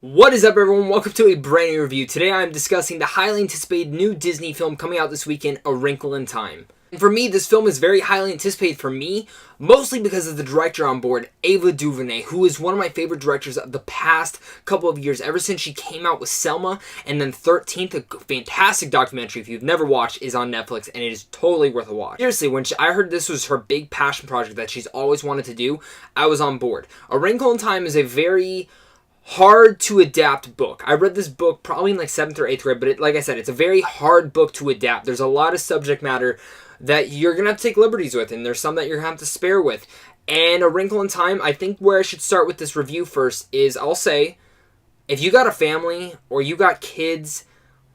What is up, everyone? Welcome to a brand new review. Today I'm discussing the highly anticipated new Disney film coming out this weekend, A Wrinkle in Time. And for me, this film is very highly anticipated for me, mostly because of the director on board, Ava DuVernay, who is one of my favorite directors of the past couple of years, ever since she came out with Selma, and then 13th, a fantastic documentary, if you've never watched, is on Netflix, and it is totally worth a watch. Seriously, when I heard this was her big passion project that she's always wanted to do, I was on board. A Wrinkle in Time is a very hard to adapt book. I read this book probably in like 7th or 8th grade, but like I said, it's a very hard book to adapt. There's a lot of subject matter that you're going to have to take liberties with, and there's some that you're going to have to spare with. And A Wrinkle in Time, I think where I should start with this review first is I'll say, if you got a family or you got kids,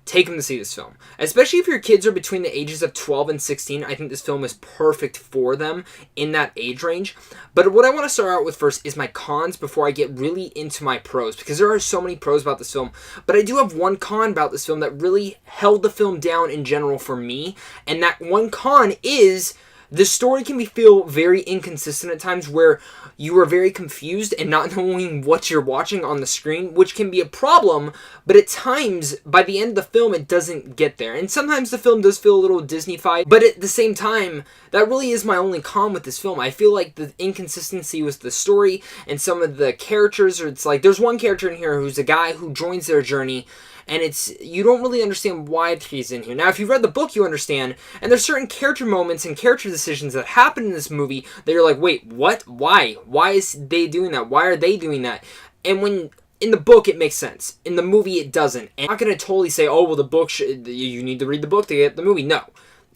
take them to see this film. Especially if your kids are between the ages of 12 and 16, I think this film is perfect for them in that age range. But what I want to start out with first is my cons before I get really into my pros, because there are so many pros about this film. But I do have one con about this film that really held the film down in general for me, and that one con is the story can feel very inconsistent at times, where you are very confused and not knowing what you're watching on the screen, which can be a problem, but at times, by the end of the film, it doesn't get there. And sometimes the film does feel a little Disney-fied, but at the same time, that really is my only con with this film. I feel like the inconsistency with the story and some of the characters, or it's like, there's one character in here who's a guy who joins their journey, and you don't really understand why he's in here. Now, if you've read the book, you understand, and there's certain character moments and character decisions that happen in this movie that you're like, wait, what? Why? Why is they doing that? Why are they doing that? And when in the book, it makes sense. In the movie, it doesn't. And I'm not going to totally say, oh, well, the book, you need to read the book to get the movie. No.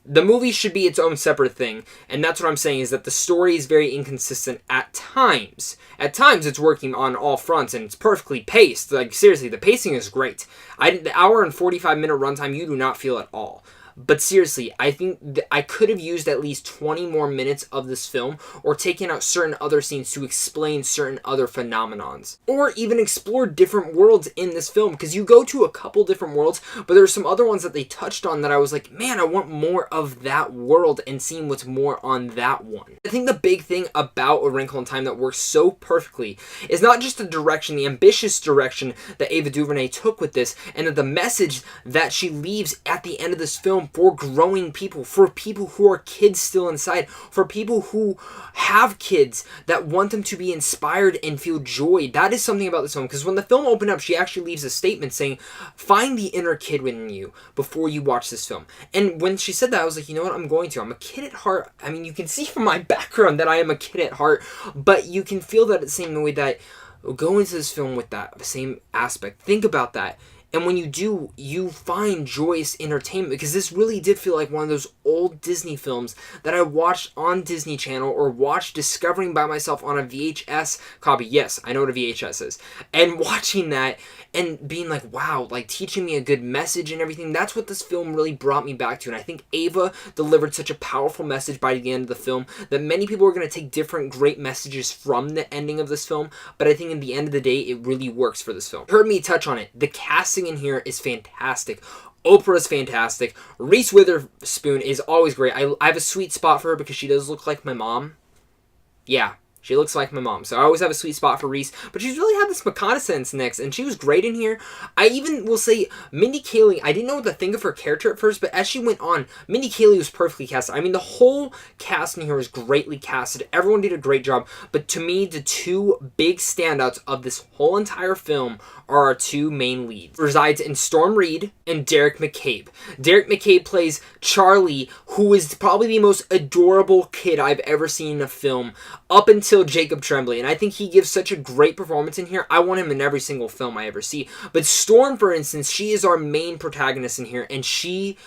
The movie should be its own separate thing, and that's what I'm saying, is that the story is very inconsistent at times. At times, it's working on all fronts, and it's perfectly paced. Like, seriously, the pacing is great. The hour and 45-minute runtime, you do not feel at all. But seriously, I think I could have used at least 20 more minutes of this film, or taken out certain other scenes to explain certain other phenomenons. Or even explore different worlds in this film, because you go to a couple different worlds, but there's some other ones that they touched on that I was like, man, I want more of that world and seeing what's more on that one. I think the big thing about A Wrinkle in Time that works so perfectly is not just the direction, the ambitious direction that Ava DuVernay took with this, and that the message that she leaves at the end of this film for growing people, for people who are kids still inside, for people who have kids that want them to be inspired and feel joy. That is something about this film, because when the film opened up, she actually leaves a statement saying, find the inner kid within you before you watch this film. And when she said that, I was like, you know what, I'm going to. I'm a kid at heart. I mean, you can see from my background that I am a kid at heart, but you can feel that the same way that go into this film with that same aspect. Think about that. And when you do, you find joyous entertainment, because this really did feel like one of those old Disney films that I watched on Disney Channel, or watched discovering by myself on a VHS copy. Yes, I know what a VHS is. And watching that and being like, wow, like teaching me a good message and everything. That's what this film really brought me back to. And I think Ava delivered such a powerful message by the end of the film that many people are going to take different great messages from the ending of this film. But I think in the end of the day, it really works for this film. You heard me touch on it. The casting in here is fantastic. Oprah's fantastic. Reese Witherspoon is always great. I have a sweet spot for her because she does look like my mom. Yeah, she looks like my mom. So I always have a sweet spot for Reese. But she's really had this reconnaissance next, and she was great in here. I even will say, Mindy Kaling, I didn't know what to think of her character at first, but as she went on, Mindy Kaling was perfectly casted. I mean, the whole cast in here was greatly casted. Everyone did a great job. But to me, the two big standouts of this whole entire film are our two main leads. Resides in Storm Reid and Derek McCabe. Derek McCabe plays Charlie, who is probably the most adorable kid I've ever seen in a film, up until Jacob Tremblay, and I think he gives such a great performance in here. I want him in every single film I ever see. But Storm, for instance, she is our main protagonist in here, and she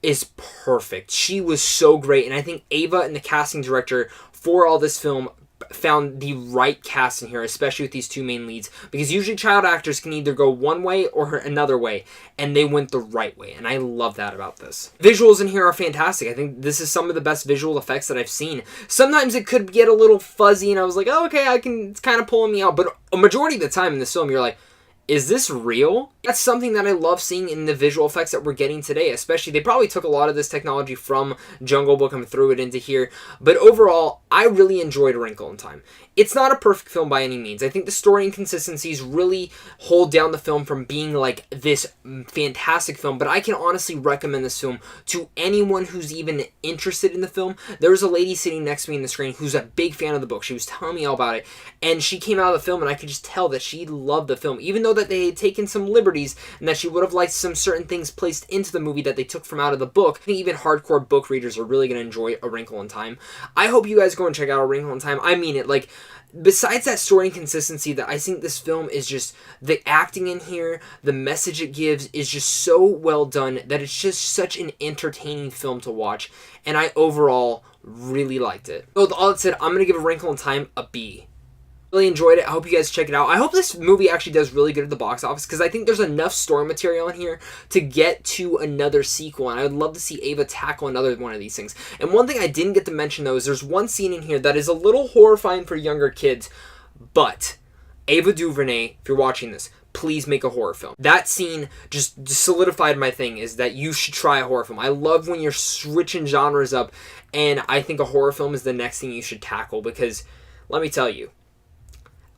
is perfect. She was so great, and I think Ava and the casting director for all this film found the right cast in here, especially with these two main leads, because usually child actors can either go one way or another way, and they went the right way, and I love that about this. Visuals in here are fantastic. I think this is some of the best visual effects that I've seen. Sometimes it could get a little fuzzy, and I was like, oh, okay, it's kind of pulling me out, but a majority of the time in this film, you're like, is this real? That's something that I love seeing in the visual effects that we're getting today, especially. They probably took a lot of this technology from Jungle Book and threw it into here, but overall, I really enjoyed A Wrinkle in Time. It's not a perfect film by any means. I think the story inconsistencies really hold down the film from being like this fantastic film, but I can honestly recommend this film to anyone who's even interested in the film. There was a lady sitting next to me in the screen who's a big fan of the book. She was telling me all about it, and she came out of the film, and I could just tell that she loved the film, even though that they had taken some liberties and that she would have liked some certain things placed into the movie that they took from out of the book. I think even hardcore book readers are really going to enjoy A Wrinkle in Time. I hope you guys go and check out A Wrinkle in Time. I mean it. Like, besides that story inconsistency, that I think this film is just, the acting in here, the message it gives is just so well done that it's just such an entertaining film to watch, and I overall really liked it. So with all that said, I'm going to give A Wrinkle in Time a B. Really enjoyed it. I hope you guys check it out. I hope this movie actually does really good at the box office, because I think there's enough story material in here to get to another sequel, and I would love to see Ava tackle another one of these things. And one thing I didn't get to mention, though, is there's one scene in here that is a little horrifying for younger kids, but Ava DuVernay, if you're watching this, please make a horror film. That scene just solidified my thing, is that you should try a horror film. I love when you're switching genres up, and I think a horror film is the next thing you should tackle, because let me tell you,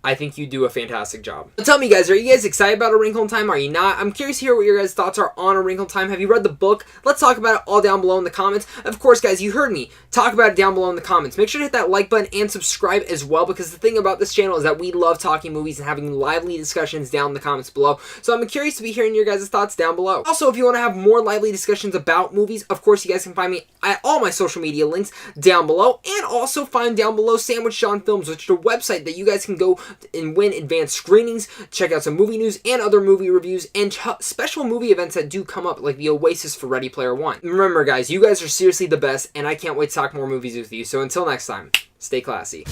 I think you do a fantastic job. So tell me, guys, are you guys excited about A Wrinkle in Time? Are you not? I'm curious to hear what your guys' thoughts are on A Wrinkle in Time. Have you read the book? Let's talk about it all down below in the comments. Of course, guys, you heard me talk about it down below in the comments. Make sure to hit that like button and subscribe as well, because the thing about this channel is that we love talking movies and having lively discussions down in the comments below. So I'm curious to be hearing your guys' thoughts down below. Also, if you want to have more lively discussions about movies, of course, you guys can find me at all my social media links down below, and also find down below Sandwich John Films, which is a website that you guys can go and win advanced screenings, check out some movie news and other movie reviews, and special movie events that do come up, like the Oasis for Ready Player One. Remember, guys, you guys are seriously the best, and I can't wait to talk more movies with you. So until next time, stay classy.